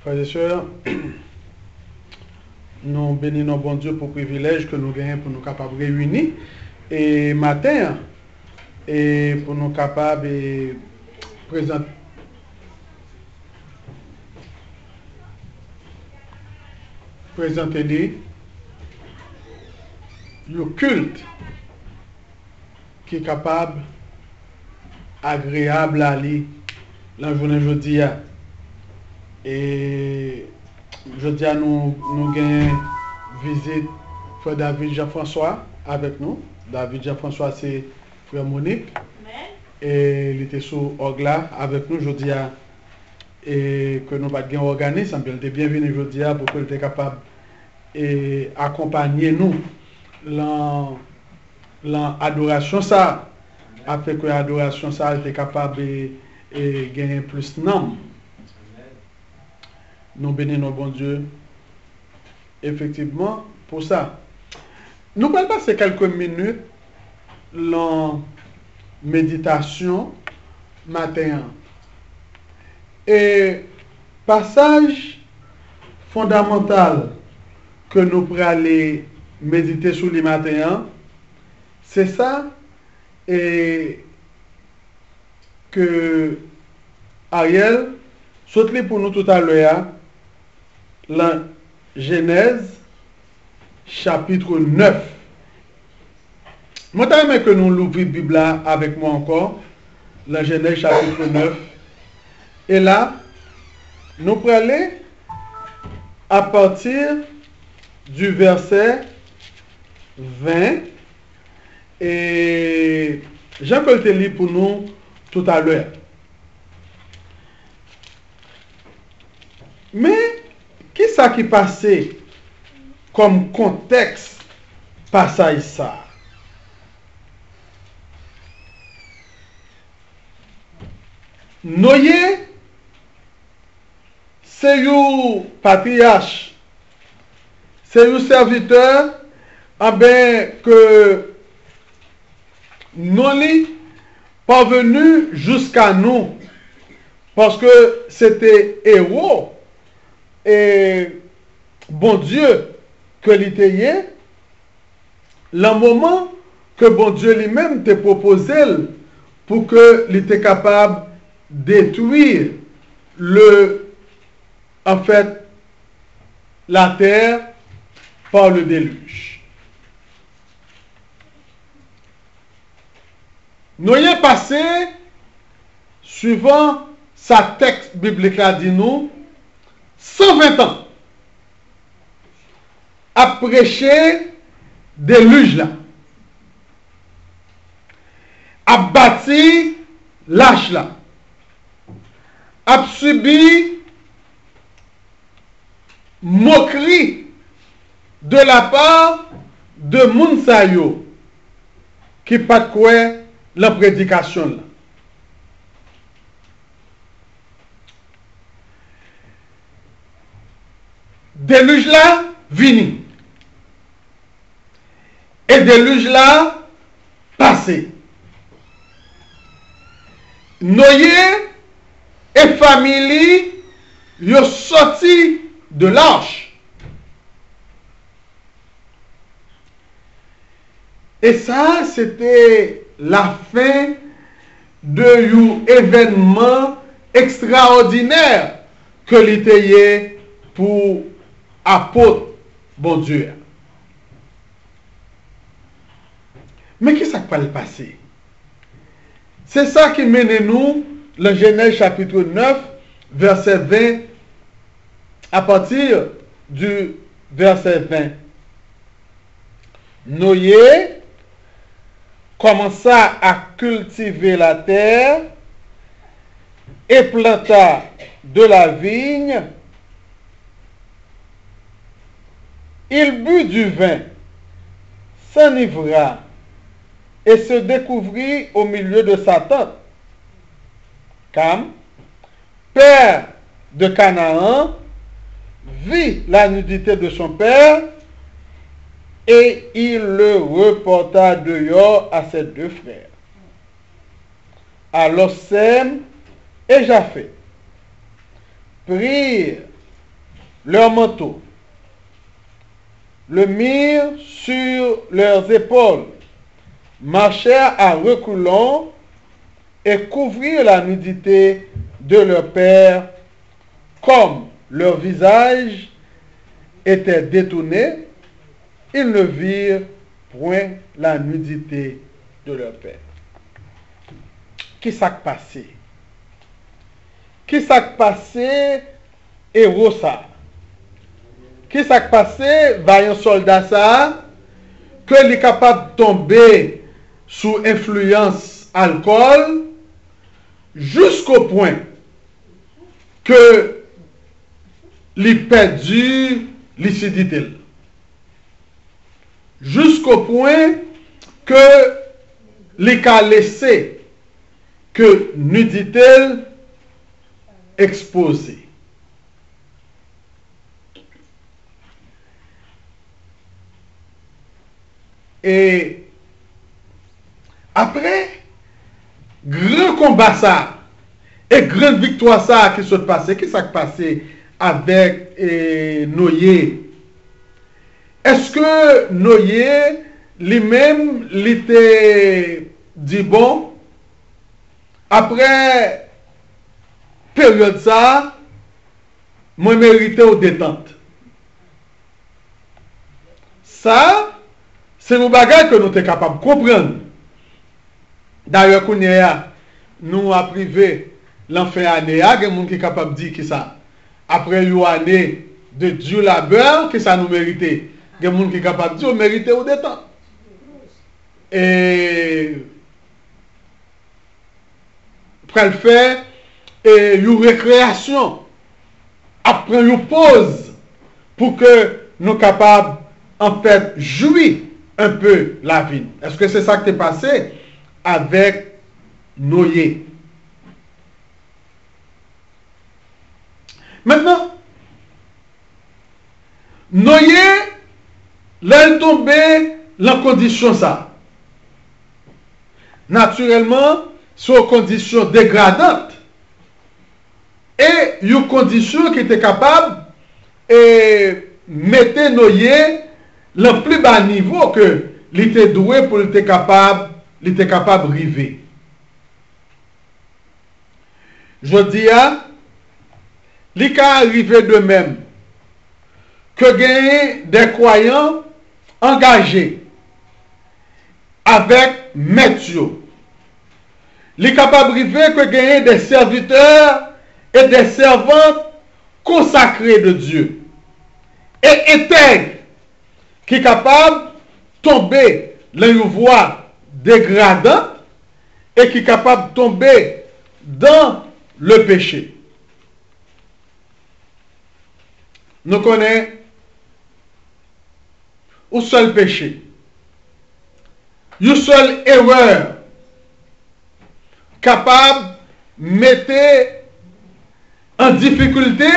Frères et sœurs, nous bénissons bon Dieu pour le privilège que nous gagnons pour nous capables de réunir et matin et pour nous capables de présenter le culte qui est capable, agréable à aller la journée jeudi. Et jeudi, nous avons visite frère David Jean-François avec nous. David Jean-François, c'est frère Monique. Et il était sous Ogla avec nous jeudi. Et que nous avons organisé, il était bienvenu jeudi pour qu'il était capable d'accompagner nous dans l'adoration. Ça a fait que l'adoration ça était capable de gagner plus de nom. Nous bénissons bon Dieu. Effectivement, pour ça. Nous allons passer quelques minutes dans méditation matin. Et passage fondamental que nous pourrons aller méditer sur les matins, c'est ça et que Ariel saute pour nous tout à l'heure la Genèse chapitre 9. Moi t'aime que nous l'ouvrions la Bible avec moi encore, la Genèse chapitre 9. Et là, nous pourrons aller à partir du verset 20 et Jean-Paul te lit pour nous tout à l'heure. Mais, qui ça qui passait comme contexte passage ça? Noé, c'est un patriarche, c'est un serviteur, que nous parvenu jusqu'à nous, parce que c'était héros et bon Dieu que l'était, le moment que bon Dieu lui-même te proposé pour que il était capable détruire la terre par le déluge. Nous y est passé, suivant sa texte biblique a dit nous, 120 ans à prêcher déluge là, à bâtir l'âge là, a subi moquerie de la part de Mounsayo qui pas de quoi la prédication là. Déluge là vini et déluge là passé. Noé et famille yo sorti de l'arche. Et ça, c'était la fin d'un événement extraordinaire que l'était pour apôtre bon Dieu. Mais qu'est-ce qui va le passer? C'est ça qui mène nous, le Genèse chapitre 9, verset 20, à partir du verset 20. Noé commença à cultiver la terre et planta de la vigne. Il but du vin, s'enivra et se découvrit au milieu de sa tente. Cam, père de Canaan, vit la nudité de son père et il le reporta dehors à ses deux frères. Alors Sem et Japheth prirent leurs manteaux, le mirent sur leurs épaules, marchèrent à reculons et couvrirent la nudité de leur père, comme leur visage était détourné, ils ne virent point la nudité de leur père. Qui s'est passé? Qui s'est passé, héros ça? Qui s'est passé, vaillant soldat ça, que il est capable de tomber sous influence alcool, jusqu'au point que il perdu lucidité. Jusqu'au point que il a laissé que nudité exposée. Et après, grand combat ça, et grande victoire ça qui s'est passé, qui s'est passé avec Noé. Est-ce que Noé, lui-même, il était dit bon, après période ça, moi mérité aux détente. Ça, c'est nos bagages que nous sommes capables de comprendre. D'ailleurs, nous avons privé l'enfant année, il y a des gens qui sont capables de dire que ça. Après une année de dur labeur, que ça nous méritait. Il y a des gens qui sont capables de dire qu'on méritait au détente. Et pour le faire, une récréation, après une pause, pour que nous soyons capables, en fait, jouir un peu la vie. Est-ce que c'est ça qui est passé avec Noé? Maintenant, Noé, là, il est tombé dans condition ça. Naturellement, c'est une condition dégradante. Et une condition qui était capable de mettre Noé le plus bas niveau que il était doué pour être capable de river. Je dis il est arrivé de même que gagner des croyants engagés avec Matthieu. Il est capable de river que gagner des serviteurs et des servantes consacrés de Dieu et intègres qui est capable de tomber dans une voie dégradante et qui est capable de tomber dans le péché. Nous connaissons un seul péché, une seule erreur capable de mettre en difficulté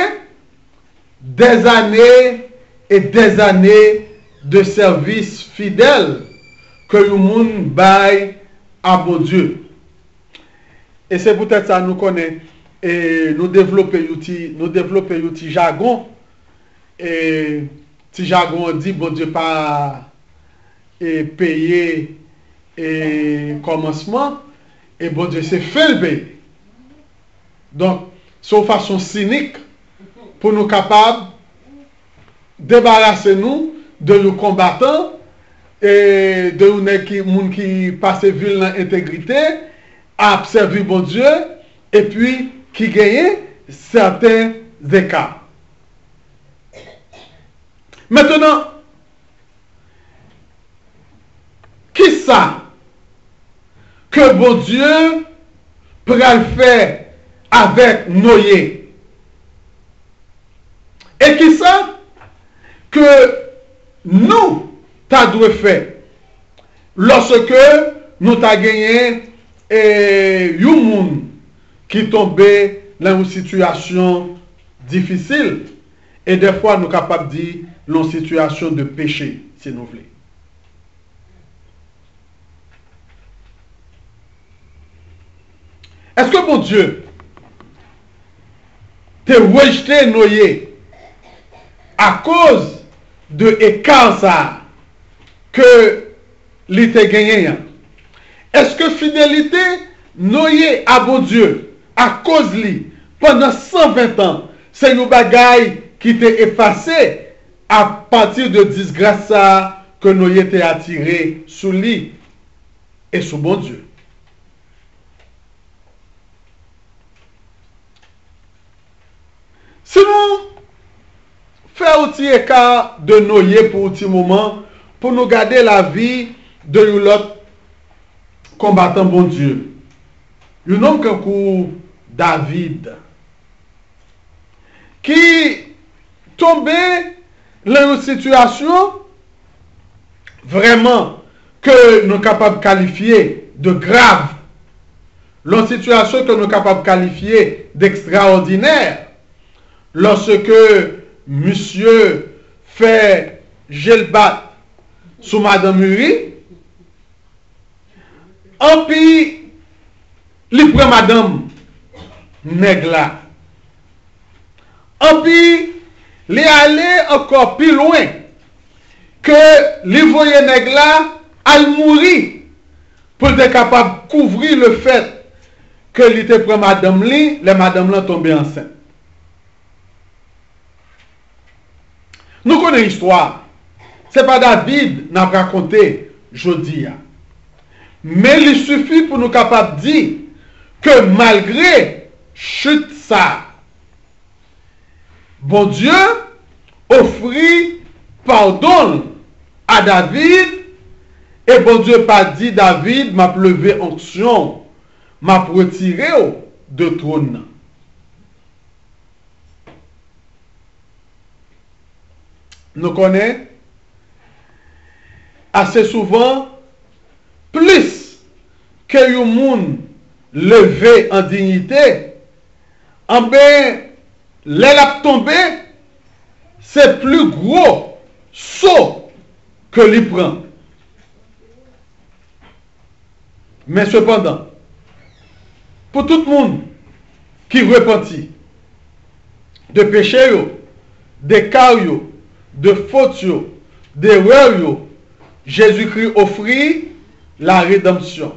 des années et des années de service fidèle que le monde baille à bon Dieu. Et c'est peut-être ça nous connaît et nous développer un jargon. Et si jargon dit bon Dieu pas payer et commencement et bon Dieu c'est fait le payer. Donc c'est une façon cynique pour nous capables débarrasser nous de nos combattants et de nous qui passent ville dans l'intégrité à servir bon Dieu et puis qui gagnent certains écarts. Maintenant, qui ça que bon Dieu peut le faire avec Noé? Et qui ça que nous t'avons fait lorsque nous t'avons gagné un monde qui tombait dans une situation difficile et des fois nous sommes capables de dire dans une situation de péché, si nous voulons. Est-ce que mon Dieu t'a rejeté Noé à cause de écart ça que l'été gagné. Est-ce que fidélité noyé à bon Dieu à cause li pendant 120 ans, c'est une bagaille qui t'est effacé à partir de disgrâce ça que nous été attiré sous lui et sous bon Dieu. Si nous faisons un petit écart de noyer pour un petit moment, pour nous garder la vie de l'autre combattant bon Dieu. Un homme comme David, qui tombait dans une situation vraiment que nous sommes capables de qualifier de grave, une situation que nous sommes capables de qualifier d'extraordinaire, lorsque monsieur fait gelbat sous Madame Muri, en puis il prend Madame Negla, en puis il est allé encore plus loin que les voyez Negla a mourir pour être capable de couvrir le fait que il était prend Madame Li, les Madame là tombée enceinte. Nous connaissons l'histoire. Ce n'est pas David n'a raconté Jodia. Mais il suffit pour nous capables de dire que malgré chute ça, bon Dieu offrit pardon à David et bon Dieu pas dit David m'a levé onction, m'a retiré de trône. Nous connaissons assez souvent plus que un monde levé en dignité, en ben l'aile a tombé, c'est plus gros saut que l'il prend. Mais cependant, pour tout le monde qui repentit de péché, d'écart, de faute, d'erreur, Jésus-Christ offrit la rédemption.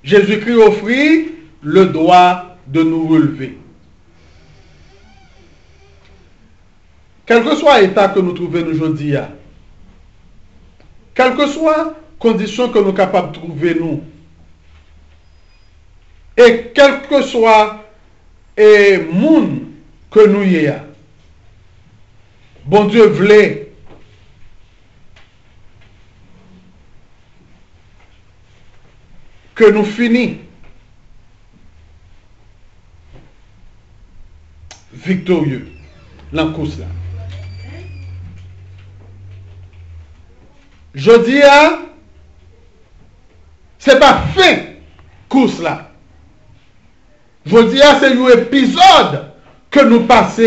Jésus-Christ offrit le droit de nous relever. Quel que soit l'état que nous trouvons aujourd'hui, quelle que soit la condition que nous sommes capables de trouver nous, et quel que soit le monde que nous y a, bon Dieu voulait que nous finissions victorieux dans la course là. Je dis, c'est pas fin course là. Je dis, c'est un épisode que nous passons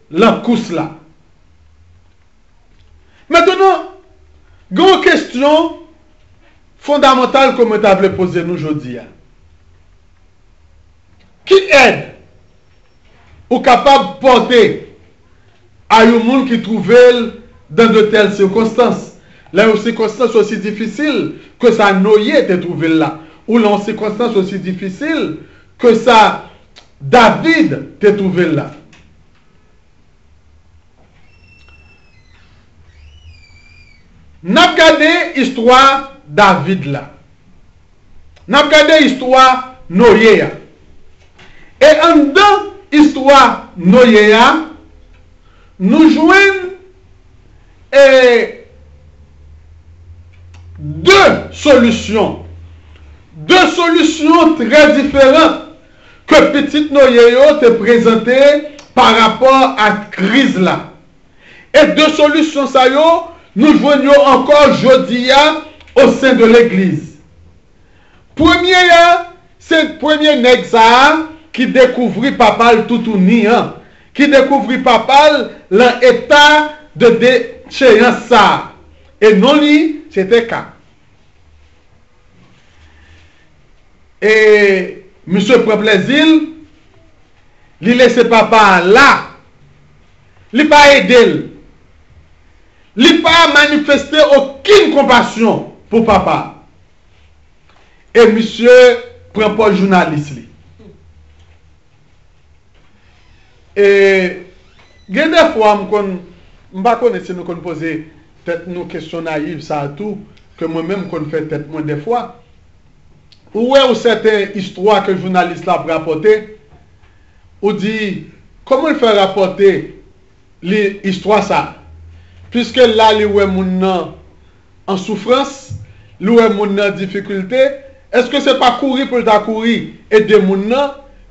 dans la course là. Maintenant, une question fondamentale que je t'avais posée nous aujourd'hui. Qui aide ou capable de porter à un monde qui trouve dans de telles circonstances? Là, une circonstance aussi difficile que ça Noé te trouvé là. Ou dans une circonstance aussi difficile que ça David te trouvé là. N'a regardé l'histoire David là. N'a regardé l'histoire Noé. Et en dans l'histoire Noé, nous jouons deux solutions très différentes que petite Noé te présentées par rapport à la crise là. Et deux solutions ça nous joignons encore aujourd'hui au sein de l'église. Premier, c'est le premier nègre qui découvrit papa tout ou niant, qui découvrit papa l'état de déchéance ça. Et non lui, c'était cas. Et monsieur prend plaisir, il laisse papa là, il pas aider, il n'a pas manifesté aucune compassion pour papa. Et monsieur prend pas journaliste. Et il y a des fois, je ne sais pas si nous poser nos questions naïves, ça tout, que moi-même, je fais tête moi des fois. Ou est-ce certaines histoires que le journaliste a rapporté, ou dit, comment il fait rapporter l'histoire ça? Puisque là, il y a mon en souffrance, il y a mon en difficulté, est-ce que ce n'est pas courir pour ta courir et de mon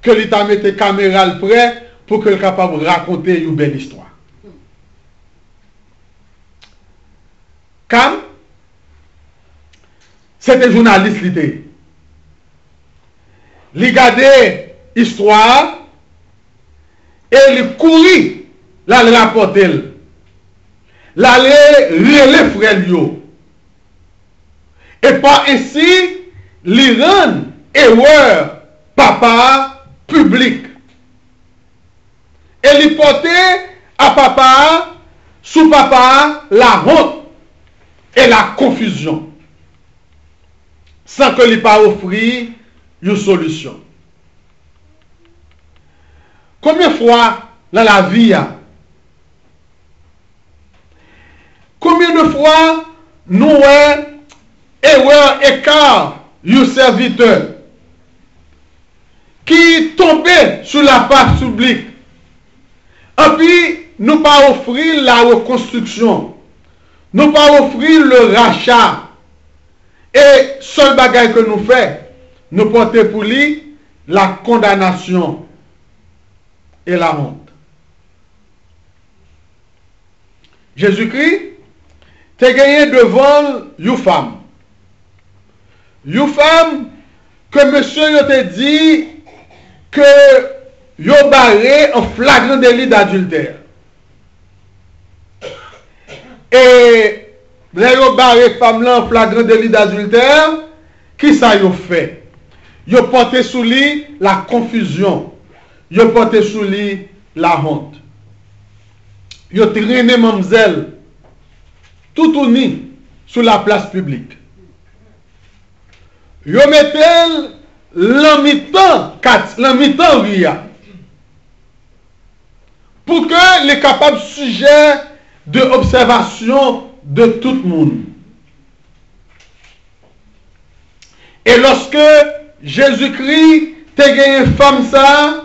que il t'a mis caméra prêt pour que le capable de raconter une belle histoire? Cam, c'était journaliste l'idée. Il regardait l'histoire et il courit, là il rapportait. Là il relève frère Lio. Et par ainsi, il rend erreur papa public. Et il portait à papa, sous papa, la honte et la confusion. Sans que il pas offrir une solution. Combien de fois dans la vie, combien de fois nous avons erreur écart un serviteur qui tombait sur la place publique et puis nous pas offrir la reconstruction, nous pas offrir le rachat et seul bagage que nous faisons, nous porter pour lui la condamnation et la honte. Jésus-Christ t'es gagné devant une femme. Une femme que monsieur te dit que yo barré en flagrant délit d'adultère. Et là yo barré femme là en flagrant délit d'adultère, qui ça yo fait? Yo porté sous lui la confusion. Yo porté sous lui la honte. Yo traîné mademoiselle tout uni sur la place publique. Yo mettel l'amitan ria pour que les capables sujet de observation de tout le monde. Et lorsque Jésus-Christ te gagné une femme ça,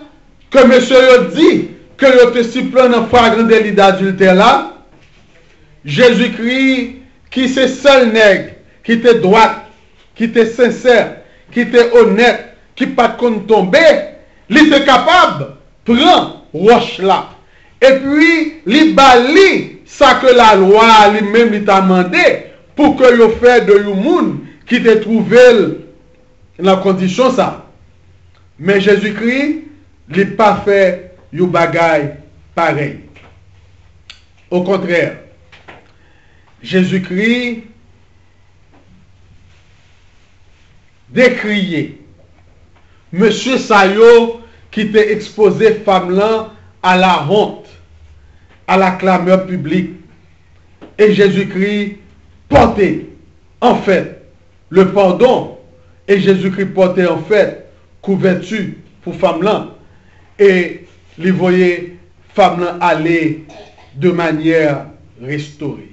que monsieur dit que le te supplante dans flagrant délit d'adultère là, Jésus-Christ qui c'est seul nègre, qui était droit, qui était sincère, qui était honnête, qui pas de compte tomber, il était capable de prendre roche là. Et puis, il bali ça que la loi lui-même t'a demandé pour que vous fasse de un monde qui te trouvé dans la condition ça. Mais Jésus-Christ, il n'a pas fait un bagaille pareil. Au contraire, Jésus-Christ décrié monsieur Sayo qui t'a exposé femme là à la honte, à la clameur publique. Et Jésus-Christ portait en fait le pardon. Et Jésus-Christ portait en fait couverture pour femme là. Et il voyait femme là aller de manière restaurée.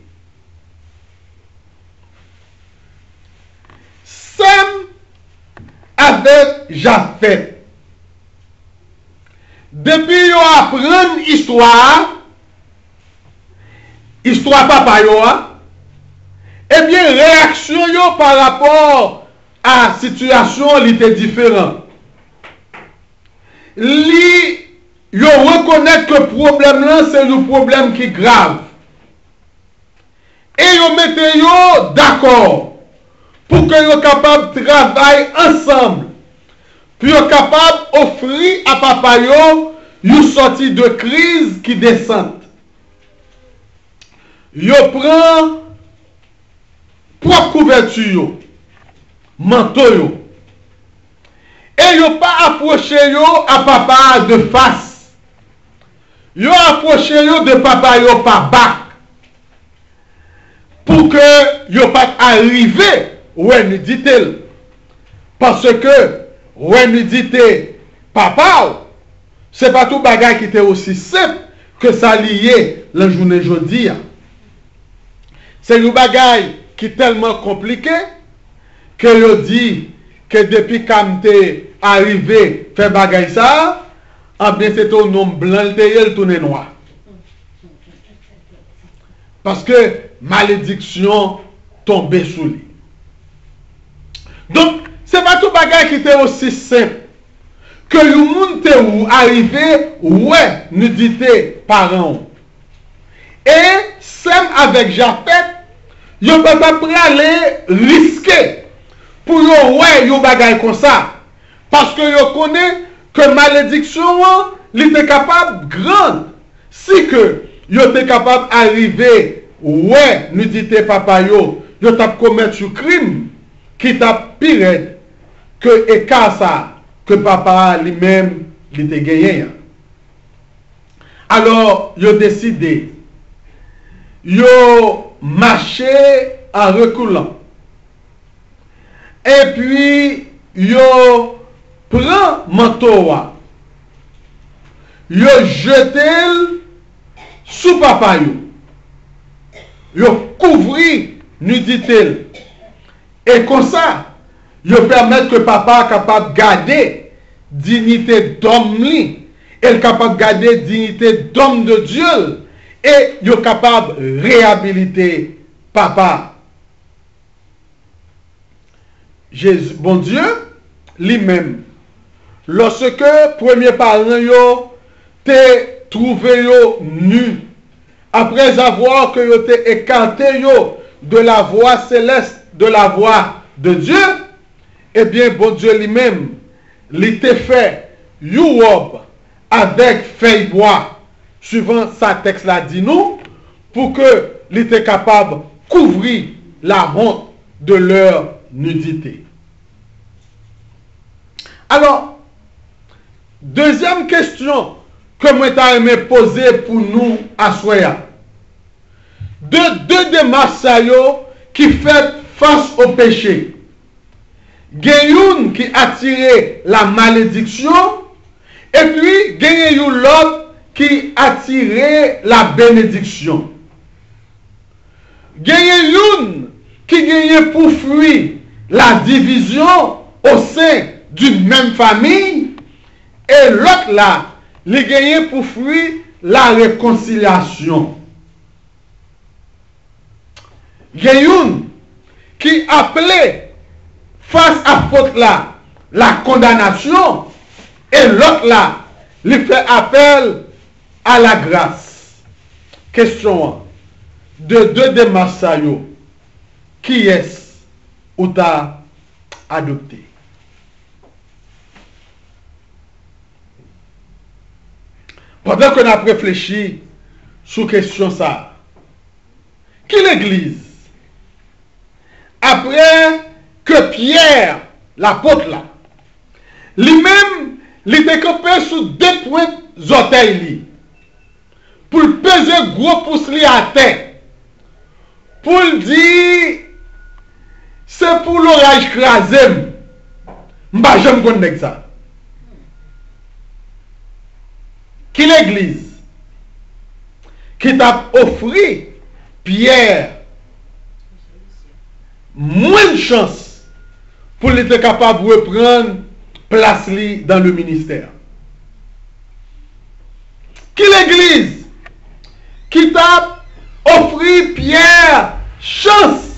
Sem avec Japhet. Depuis yo apprend histoire papa yo, eh bien réaction yo par rapport à situation li était différent. Li yo reconnaît que problème là c'est un problème qui est grave. Et yo mette yo d'accord pour que yo capable de travailler ensemble. Puis yo capable d'offrir à papa yo une sortie de crise qui descend. Yo prend propre couverture yo, manteau yo. Et yo pas approché yo à papa de face. Yo approché yo de papa yo par bac. que yo pas arrivé ouais nous dit-elle. Parce que ouais nous dit papa, c'est pas tout bagage qui était aussi simple que ça lié la journée jeudi. C'est un bagage qui est tellement compliqué que yo dit que depuis quand t'es arrivé faire bagage ça, en bien c'est ton nom blanc le tourné noir. Parce que malédiction tombée sous lui. Donc, c'est pas tout bagage qui était aussi simple que le monde te ou arrivé, ouais, nous dit parents. Et, sem avec Japhet, yo pas aller risquer pour yo ouais, yo bagage comme ça. Parce que yo connaît que malédiction, il était capable grande. Si que yo était capable d'arriver, ouais, nous dit papa yo t'a commettre un crime qui t'a pire que écart ça que papa lui-même il était gagné. Alors, yo décidé yo marcher en reculant. Et puis yo prend manteau yo jeté sous papa yo couvri nudité et comme ça yo permettre que papa capable garder dignité d'homme li et capable garder dignité d'homme de Dieu et yo capable réhabiliter papa. Jésus bon Dieu lui-même lorsque premier parent yo te trouvé yo nu après avoir que yo te écarté yo de la voie céleste, de la voie de Dieu, eh bien bon Dieu lui-même il te fait you robe avec feuille bois suivant sa texte là dit nous pour que il était capable de couvrir la honte de leur nudité. Alors, deuxième question que moi t'ai aimé poser pour nous à Soya. Deux démarches qui fait face au péché. Gayoun qui attirait la malédiction et puis gayoun l'autre qui attirait la bénédiction. Gayoun qui gagnait pour fuir la division au sein d'une même famille et l'autre là, il gagnait pour fuir la réconciliation. Gayoun qui appelait face à faute là la condamnation et l'autre là, il fait appel à la grâce. Question de deux démarches qui est-ce ou t'as adopté? Pendant qu'on a réfléchi sur question ça, qui l'église? Après que Pierre, l'apôtre là, lui-même, il était campé sous deux points d'orteil pour peser gros pouce li à terre. Pour dire, c'est pour l'orage crasé. M'ba j'aime connaître ça. Qui l'église qui t'a offert Pierre moins de chance pour être capable de reprendre place dans le ministère. Qui l'église qui t'a offert Pierre chance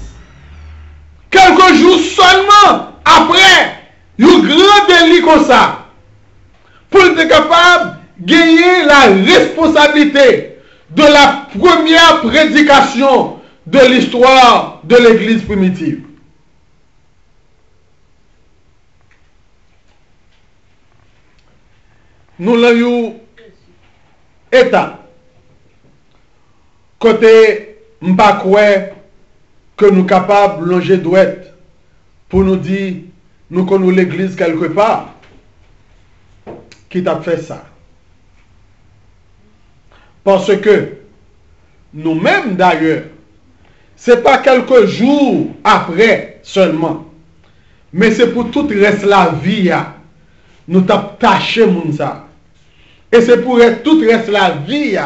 quelques jours seulement après un grand délit comme ça pour être capable de gagner la responsabilité de la première prédication de l'histoire de l'église primitive. Nous l'avons état côté m'pakoué que nous capables de longer douette pour nous dire nous connaissons l'église quelque part qui t'a fait ça. Parce que nous-mêmes d'ailleurs, c'est pas quelques jours après seulement, mais c'est pour tout reste la vie, nous t'avons taché moun ça. Et c'est pour tout reste la vie,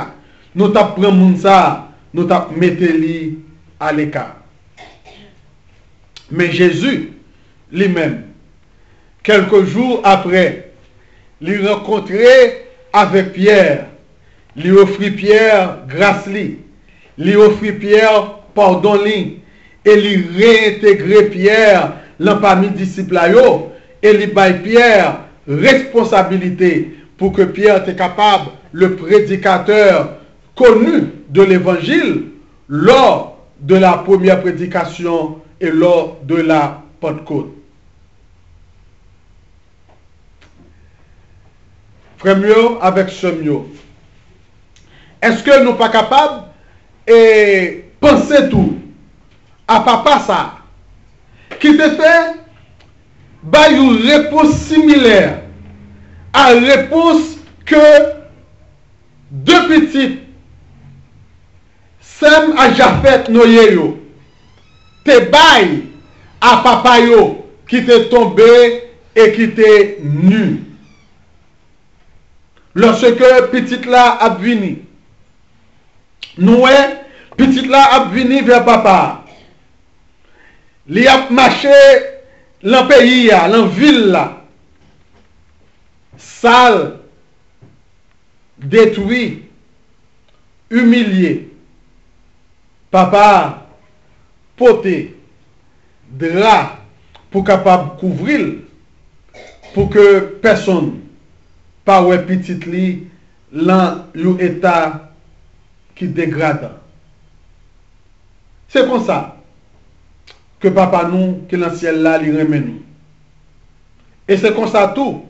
nous t'avons pris moun ça, nous t'avons mis li à l'écart. Mais Jésus, lui-même, quelques jours après, il rencontrait avec Pierre, lui offrit Pierre grâce lui offrit Pierre pardon lui, et lui réintégrer Pierre dans parmi disciples et lui bail Pierre responsabilité pour que Pierre était capable, le prédicateur connu de l'évangile, lors de la première prédication et lors de la Pentecôte. Frère mieux avec ce mieux. Est-ce que nous pas capables et penser tout à papa ça qui te fait bah une réponse similaire à la réponse que deux petits Sem a Japhet Noye yo te bail à papa yo qui te tombé et qui te nu. Lorsque petite là a vini, nous petite là a vini vers papa. Li a marché dans pays dans ville là. Sale, détruit, humilié. Papa poté drap pour capable couvrir pour que personne pas ouais petite li dans un état qui dégrade. C'est comme ça que papa nous qui dans le ciel là il remet nous. Et c'est comme ça tout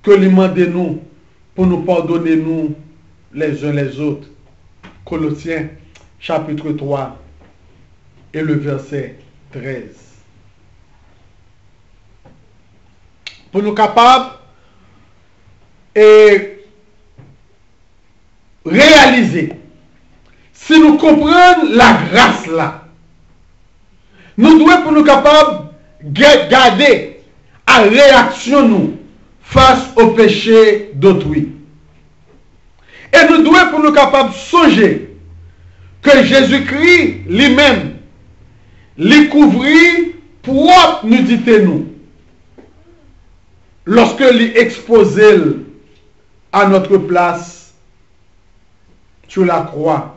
que lui demande nous pour nous pardonner nous les uns les autres. Colossiens chapitre 3 et le verset 13. Pour nous capables et réaliser, si nous comprenons la grâce là, nous devons pour nous capables garder à réaction nous face au péché d'autrui. Et nous devons pour nous capables songer que Jésus-Christ lui-même lui couvrit propre nudité nous lorsque lui exposait à notre place sur la croix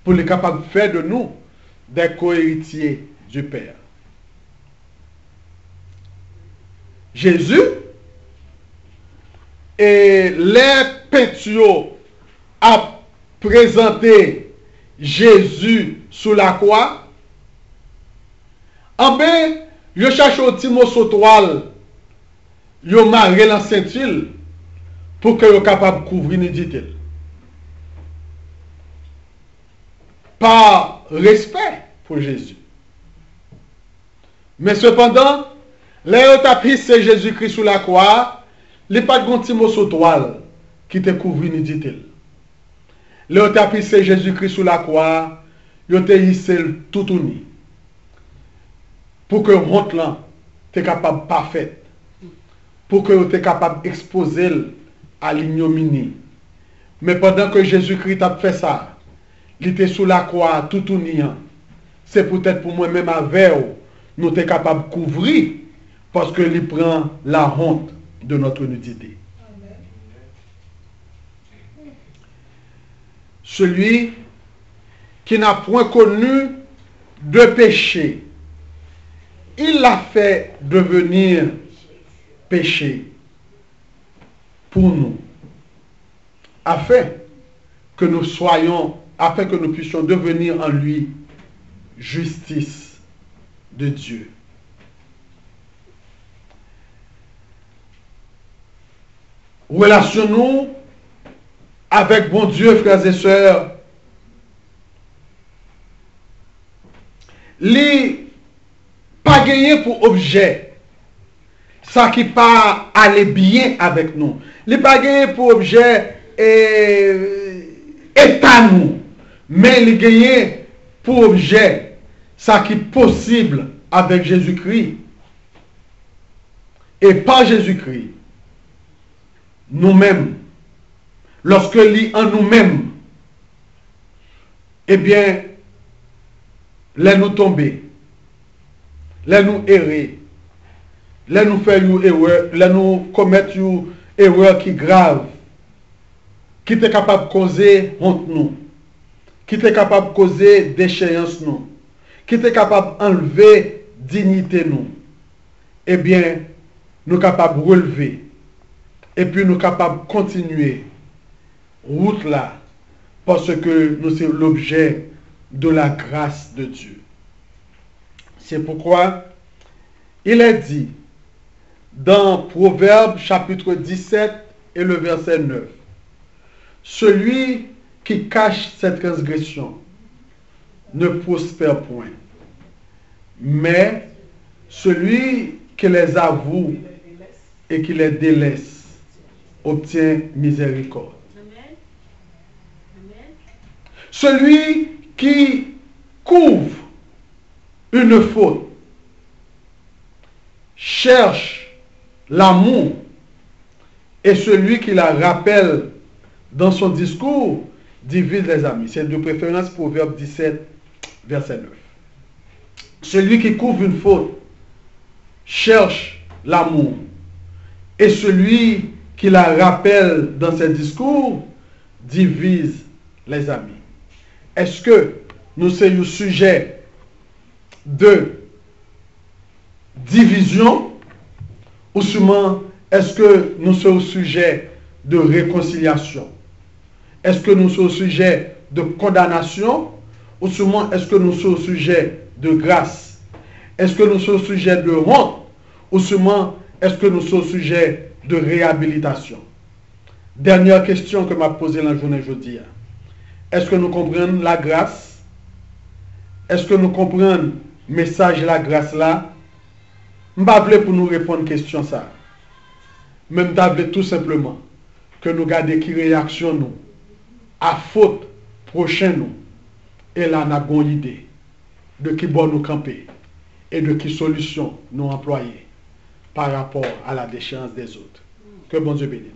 pour les capables de faire de nous des co-héritiers du Père. Jésus et les peintures a présenté Jésus sous la croix. En ben, je cherche au petit morceau toile, je marre la ceinture pour que je capable de couvrir nudité. Par respect pour Jésus. Mais cependant, les tapis c'est Jésus-Christ sous la croix, il n'y a pas de petit morceau toile qui te couvre nudité. Le tapis c'est Jésus-Christ sous la croix, il te hissé tout uni. Pour que honte là, tu es capable parfaite. Pour que tu es capable d'exposer à l'ignominie. Mais pendant que Jésus-Christ a fait ça, il était sous la croix tout uni. C'est peut-être pour moi-même avec nous sommes capables de couvrir parce qu'il prend la honte de notre nudité. Celui qui n'a point connu de péché, il l'a fait devenir péché pour nous, afin que nous puissions devenir en lui justice de Dieu. Relationnons avec bon Dieu, frères et sœurs. Les pas gagner pour objet ça qui pas aller bien avec nous. Les pas gagner pour objet état nous, mais les gagner pour objet ça qui est possible avec Jésus-Christ. Et par Jésus-Christ, nous-mêmes, lorsque lit en nous-mêmes, eh bien, les nous tomber, les nous errer, les nous faire une erreur, les nous commettre une erreur qui est grave, qui est capable de causer honte nous, qui est capable de causer déchéance nous, qui est capable d'enlever dignité nous, eh bien, nous sommes capables de relever, et puis nous sommes capables de continuer route là, parce que nous sommes l'objet de la grâce de Dieu. C'est pourquoi il est dit dans Proverbe chapitre 17 et le verset 9, celui qui cache cette transgression ne prospère point, mais celui qui les avoue et qui les délaisse obtient miséricorde. Celui qui couvre une faute cherche l'amour, et celui qui la rappelle dans son discours divise les amis. C'est de préférence Proverbe 17, verset 9. Celui qui couvre une faute cherche l'amour, et celui qui la rappelle dans ses discours divise les amis. Est-ce que nous sommes sujet de division, ou seulement est-ce que nous sommes sujet de réconciliation? Est-ce que nous sommes sujet de condamnation, ou seulement est-ce que nous sommes sujet de grâce? Est-ce que nous sommes sujet de honte, ou seulement est-ce que nous sommes sujet de réhabilitation? Dernière question que m'a posée la journée aujourd'hui. Est-ce que nous comprenons la grâce? Est-ce que nous comprenons le message de la grâce là? Je ne vais pas pour nous répondre à la question ça. Même d'abord tout simplement que nous gardions qui réaction nous à faute prochaine nous. Et là, nous avons une idée de qui bon nous camper et de qui solution nous employer par rapport à la déchéance des autres. Que bon Dieu bénisse.